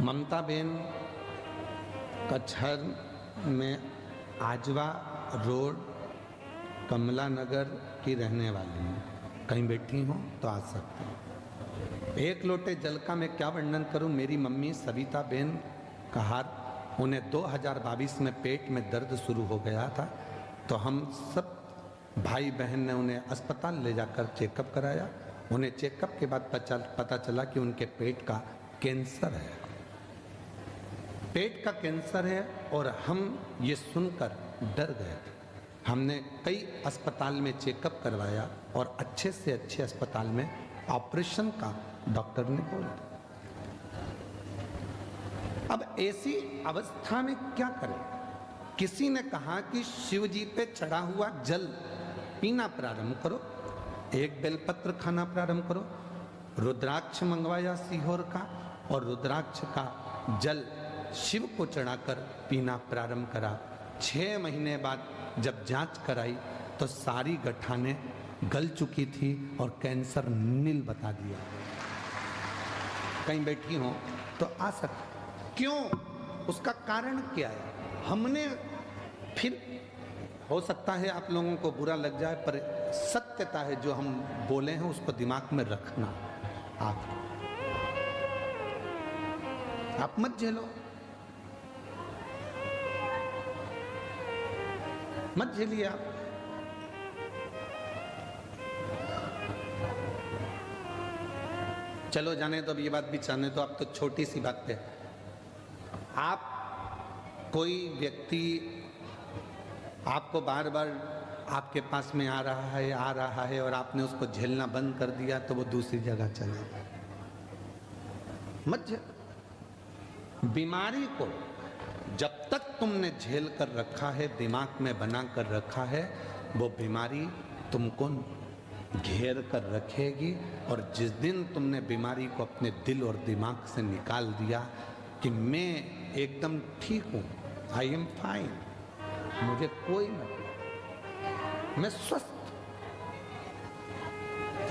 ममता Ben कचहर में आजवा road कमला नगर की रहने वाली हैं। कहीं बैठी हो तो आ सकते हैं। एक लोटे जल का मैं क्या वर्णन करूं। मेरी मम्मी सविता बेन कहार, उन्हें 2022 में पेट में दर्द शुरू हो गया था, तो हम सब भाई बहन ने उन्हें अस्पताल ले जाकर चेकअप कराया। उन्हें चेकअप के बाद पता चला कि उनके पेट का कैंसर है। पेट का कैंसर है और हम ये सुनकर डर गए थे। हमने कई अस्पताल में चेकअप करवाया और अच्छे से अच्छे अस्पताल में ऑपरेशन का डॉक्टर ने बोला। अब ऐसी अवस्था में क्या करें। किसी ने कहा कि शिव जी पे चढ़ा हुआ जल पीना प्रारंभ करो, एक बेलपत्र खाना प्रारंभ करो। रुद्राक्ष मंगवाया सीहोर का और रुद्राक्ष का जल शिव को चढ़ाकर पीना प्रारंभ करा। 6 महीने बाद जब जांच कराई तो सारी गठाने गल चुकी थी और कैंसर नील बता दिया। कहीं बैठी हो तो आ सकते। क्यों? उसका कारण क्या है? हमने फिर हो सकता है आप लोगों को बुरा लग जाए, पर सत्यता है जो हम बोले हैं उसको दिमाग में रखना। आप मत झेलो, मत झेलिए आप। चलो जाने तो अब ये बात भी जाने तो आप तो छोटी सी बात पे आप कोई व्यक्ति आपको बार बार आपके पास में आ रहा है और आपने उसको झेलना बंद कर दिया तो वो दूसरी जगह चले गए। मत झेल। बीमारी को जब तक तुमने झेल कर रखा है, दिमाग में बना कर रखा है, वो बीमारी तुमको घेर कर रखेगी। और जिस दिन तुमने बीमारी को अपने दिल और दिमाग से निकाल दिया कि मैं एकदम ठीक हूँ, आई एम फाइन, मुझे कोई मतलब, मैं स्वस्थ।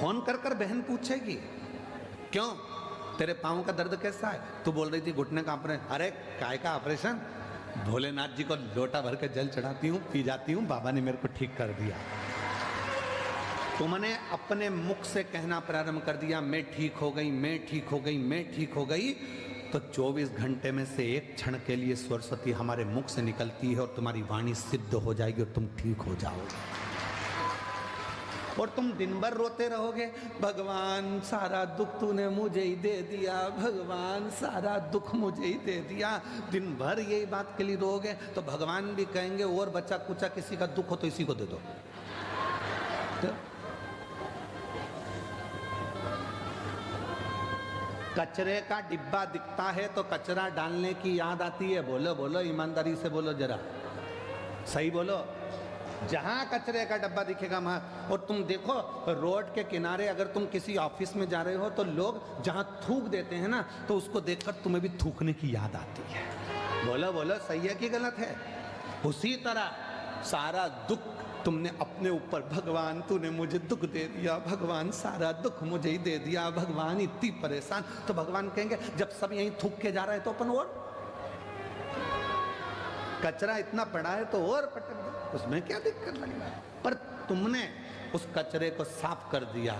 फोन कर कर बहन पूछेगी क्यों तेरे पाँव का दर्द कैसा है? तू बोल रही थी घुटने का ऑपरेशन। अरे काय का ऑपरेशन? भोलेनाथ जी को लोटा भर के जल चढ़ाती हूँ, पी जाती हूँ, बाबा ने मेरे को ठीक कर दिया। तुमने अपने मुख से कहना प्रारंभ कर दिया मैं ठीक हो गई, मैं ठीक हो गई, मैं ठीक हो गई, तो 24 घंटे में से एक क्षण के लिए सरस्वती हमारे मुख से निकलती है और तुम्हारी वाणी सिद्ध हो जाएगी और तुम ठीक हो जाओगे। और तुम दिन भर रोते रहोगे, भगवान सारा दुख तूने मुझे ही दे दिया, भगवान सारा दुख मुझे ही दे दिया। दिन भर यही बात के लिए रोगे तो भगवान भी कहेंगे और बच्चा कुचा किसी का दुख हो तो इसी को दे दो। तो कचरे का डिब्बा दिखता है तो कचरा डालने की याद आती है। बोलो बोलो, ईमानदारी से बोलो, जरा सही बोलो। जहां कचरे का डब्बा दिखेगा वहां। और तुम देखो रोड के किनारे अगर तुम किसी ऑफिस में जा रहे हो तो लोग जहां थूक देते हैं ना, तो उसको देखकर तुम्हें भी थूकने की याद आती है। बोलो बोलो, सही है कि गलत है? उसी तरह सारा दुख तुमने अपने ऊपर, भगवान तूने मुझे दुख दे दिया, भगवान सारा दुख मुझे ही दे दिया, भगवान इतनी परेशान। तो भगवान कहेंगे जब सब यहीं थूक के जा रहे हैं तो अपन और कचरा इतना पड़ा है तो और पटक दो, उसमें क्या दिक्कत लगी? पर तुमने उस कचरे को साफ कर दिया,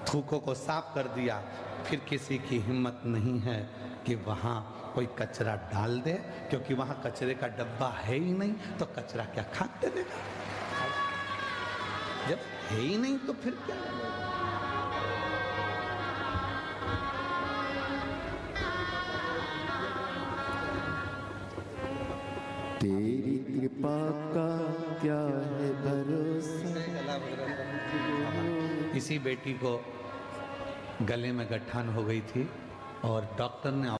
थूकों को साफ कर दिया, फिर किसी की हिम्मत नहीं है कि वहां कोई कचरा डाल दे, क्योंकि वहां कचरे का डब्बा है ही नहीं, तो कचरा क्या खाते देगा? जब है ही नहीं तो फिर क्या लगेगा? तेरी कृपा का क्या है भरोसा। इसी बेटी को गले में गठान हो गई थी और डॉक्टर ने